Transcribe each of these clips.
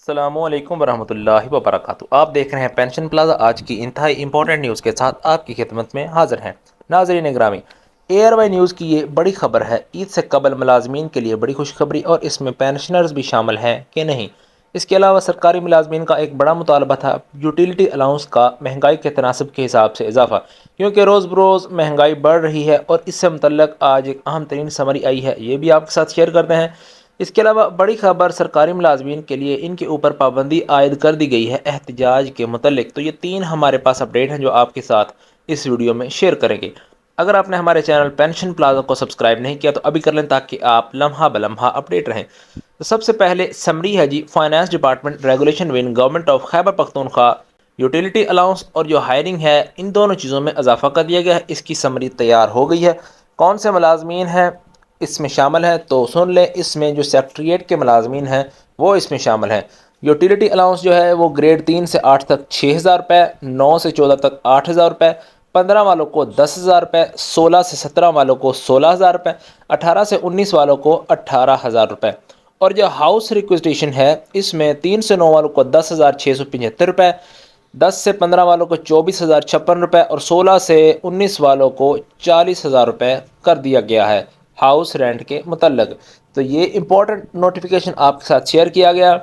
السلام علیکم ورحمۃ اللہ وبرکاتہ۔ آپ دیکھ رہے ہیں پینشن پلازا، آج کی انتہائی امپورٹنٹ نیوز کے ساتھ آپ کی خدمت میں حاضر ہیں۔ ناظرین گرامی، ایئر وائی نیوز کی یہ بڑی خبر ہے، عید سے قبل ملازمین کے لیے بڑی خوشخبری، اور اس میں پینشنرز بھی شامل ہیں کہ نہیں۔ اس کے علاوہ سرکاری ملازمین کا ایک بڑا مطالبہ تھا یوٹیلیٹی الاؤنس کا مہنگائی کے تناسب کے حساب سے اضافہ، کیونکہ روز بروز مہنگائی بڑھ رہی ہے، اور اس سے متعلق آج ایک اہم ترین سمری آئی ہے، یہ بھی آپ کے ساتھ شیئر کرتے ہیں۔ اس کے علاوہ بڑی خبر سرکاری ملازمین کے لیے ان کے اوپر پابندی عائد کر دی گئی ہے احتجاج کے متعلق۔ تو یہ تین ہمارے پاس اپڈیٹ ہیں جو آپ کے ساتھ اس ویڈیو میں شیئر کریں گے۔ اگر آپ نے ہمارے چینل پینشن پلازا کو سبسکرائب نہیں کیا تو ابھی کر لیں، تاکہ آپ لمحہ بلمحہ اپڈیٹ رہیں۔ تو سب سے پہلے سمری ہے جی، finance department regulation one government of Khyber Pakhtunkhwa, utility allowance اور جو ہائرنگ ہے، ان دونوں چیزوں میں اضافہ کر دیا گیا ہے۔ اس کی سمری تیار ہو گئی ہے۔ کون سے ملازمین ہیں اس میں شامل ہیں تو سن لیں۔ اس میں جو سیکٹریٹ کے ملازمین ہیں وہ اس میں شامل ہیں۔ یوٹیلیٹی الاؤنس جو ہے وہ گریڈ 3 سے 8 تک 6,000 روپے، 9 سے 14 تک 8,000 روپے، 15 والوں کو 10,000 روپے، 16 سے 17 والوں کو 16,000 روپے، 18 سے 19 والوں کو 18,000 روپے۔ اور جو ہاؤس ریکویزیشن ہے، اس میں 3 سے 9 والوں کو 10,675 روپے، 10 سے 15 والوں کو 24,056 روپے، اور 16 سے 19 والوں کو 40,000 روپے کر دیا گیا ہے ہاؤس رینٹ کے متعلق۔ تو یہ امپورٹنٹ نوٹیفیکیشن آپ کے ساتھ شیئر کیا گیا۔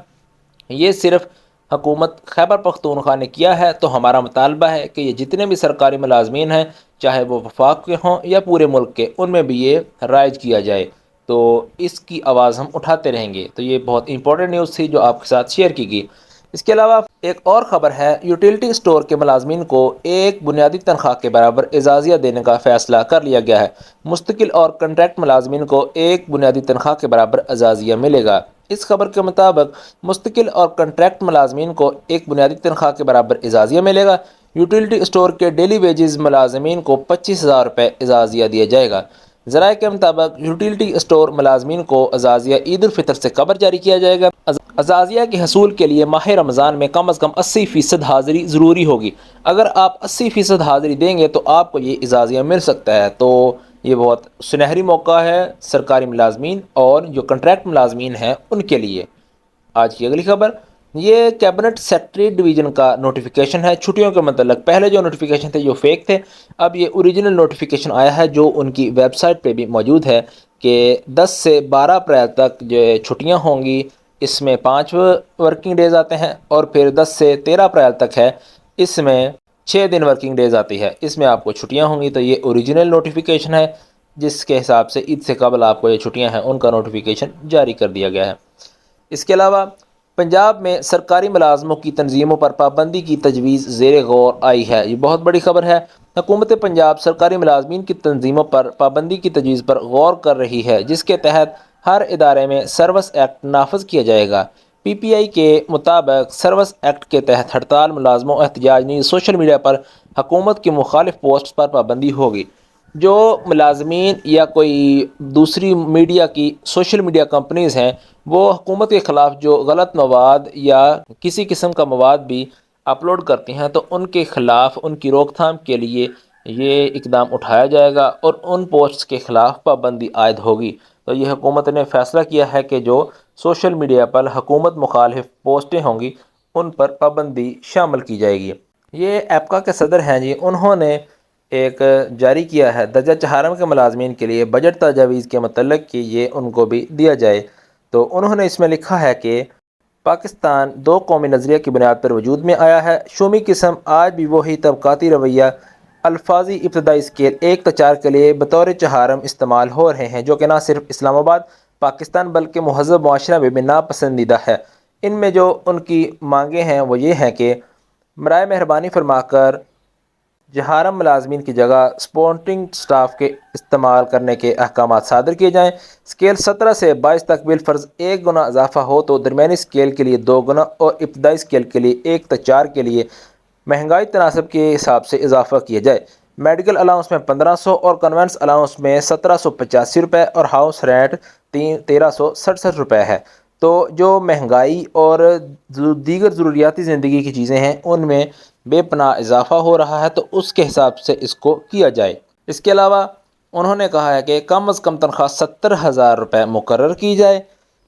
یہ صرف حکومت خیبر پختونخوا نے کیا ہے، تو ہمارا مطالبہ ہے کہ یہ جتنے بھی سرکاری ملازمین ہیں، چاہے وہ وفاق کے ہوں یا پورے ملک کے، ان میں بھی یہ رائج کیا جائے۔ تو اس کی آواز ہم اٹھاتے رہیں گے۔ تو یہ بہت امپورٹنٹ نیوز تھی جو آپ کے ساتھ شیئر کی گئی۔ اس کے علاوہ ایک اور خبر ہے، یوٹیلیٹی اسٹور کے ملازمین کو ایک بنیادی تنخواہ کے برابر اعزازیہ دینے کا فیصلہ کر لیا گیا ہے۔ مستقل اور کنٹریکٹ ملازمین کو ایک بنیادی تنخواہ کے برابر اعزازیہ ملے گا۔ اس خبر کے مطابق مستقل اور کنٹریکٹ ملازمین کو ایک بنیادی تنخواہ کے برابر اعزازیہ ملے گا۔ یوٹیلیٹی اسٹور کے ڈیلی ویجز ملازمین کو 25,000 روپے اعزازیہ دیا جائے گا۔ ذرائع کے مطابق یوٹیلیٹی اسٹور ملازمین کو اعزازیہ عید الفطر سے قبل جاری کیا جائے گا۔ اعزازیہ کے حصول کے لیے ماہ رمضان میں کم از کم 80% حاضری ضروری ہوگی۔ اگر آپ 80% حاضری دیں گے تو آپ کو یہ اعزازیہ مل سکتا ہے۔ تو یہ بہت سنہری موقع ہے سرکاری ملازمین اور جو کنٹریکٹ ملازمین ہیں ان کے لیے۔ آج کی اگلی خبر، یہ کیبنٹ سیکریٹریٹ ڈویژن کا نوٹیفیکیشن ہے چھٹیوں کے متعلق۔ پہلے جو نوٹیفیکیشن تھے جو فیک تھے، اب یہ اوریجنل نوٹیفیکیشن آیا ہے جو ان کی ویب سائٹ پہ بھی موجود ہے، کہ 10 سے 12 اپریل تک جو چھٹیاں ہوں گی، اس میں 5 ورکنگ ڈیز آتے ہیں، اور پھر 10 سے 13 اپریل تک ہے، اس میں 6 دن ورکنگ ڈیز آتی ہے، اس میں آپ کو چھٹیاں ہوں گی۔ تو یہ اوریجنل نوٹیفیکیشن ہے جس کے حساب سے عید سے قبل آپ کو یہ چھٹیاں ہیں ان کا نوٹیفیکیشن جاری کر دیا گیا ہے۔ اس کے علاوہ پنجاب میں سرکاری ملازموں کی تنظیموں پر پابندی کی تجویز زیر غور آئی ہے۔ یہ بہت بڑی خبر ہے۔ حکومت پنجاب سرکاری ملازمین کی تنظیموں پر پابندی کی تجویز پر غور کر رہی ہے، جس کے تحت ہر ادارے میں سروس ایکٹ نافذ کیا جائے گا۔ پی پی آئی کے مطابق سروس ایکٹ کے تحت ہڑتال، ملازموں، احتجاج نیز سوشل میڈیا پر حکومت کی مخالف پوسٹ پر پابندی ہوگی۔ جو ملازمین یا کوئی دوسری میڈیا کی سوشل میڈیا کمپنیز ہیں، وہ حکومت کے خلاف جو غلط مواد یا کسی قسم کا مواد بھی اپلوڈ کرتی ہیں، تو ان کے خلاف ان کی روک تھام کے لیے یہ اقدام اٹھایا جائے گا، اور ان پوسٹس کے خلاف پابندی عائد ہوگی۔ تو یہ حکومت نے فیصلہ کیا ہے کہ جو سوشل میڈیا پر حکومت مخالف پوسٹیں ہوں گی ان پر پابندی شامل کی جائے گی۔ یہ ایپکا کے صدر ہیں جی، انہوں نے ایک جاری کیا ہے درجہ چہارم کے ملازمین کے لیے بجٹ تجاویز کے متعلق کہ یہ ان کو بھی دیا جائے۔ تو انہوں نے اس میں لکھا ہے کہ پاکستان دو قومی نظریہ کی بنیاد پر وجود میں آیا ہے۔ شومی قسم آج بھی وہی طبقاتی رویہ، الفاظی ابتدائی اسکیل 1 تا 4 کے لیے بطور چہارم استعمال ہو رہے ہیں، جو کہ نہ صرف اسلام آباد پاکستان بلکہ مہذب معاشرہ میں بھی ناپسندیدہ ہے۔ ان میں جو ان کی مانگیں ہیں وہ یہ ہیں کہ برائے مہربانی فرما کر جہارم ملازمین کی جگہ سپورٹنگ سٹاف کے استعمال کرنے کے احکامات صادر کیے جائیں۔ اسکیل 17 سے 22 تک بالفرض 1 گنا اضافہ ہو تو درمیانی اسکیل کے لیے 2 گنا اور ابتدائی اسکیل کے لیے 1 تا 4 کے لیے مہنگائی تناسب کے حساب سے اضافہ کیا جائے۔ میڈیکل الاؤنس میں 1500 اور کنوینس الاؤنس میں 1785 روپے اور ہاؤس رینٹ 1367 روپے ہے۔ تو جو مہنگائی اور دیگر ضروریاتی زندگی کی چیزیں ہیں ان میں بے پناہ اضافہ ہو رہا ہے، تو اس کے حساب سے اس کو کیا جائے۔ اس کے علاوہ انہوں نے کہا ہے کہ کم از کم تنخواہ 70,000 روپے مقرر کی جائے۔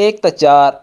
1 تا 4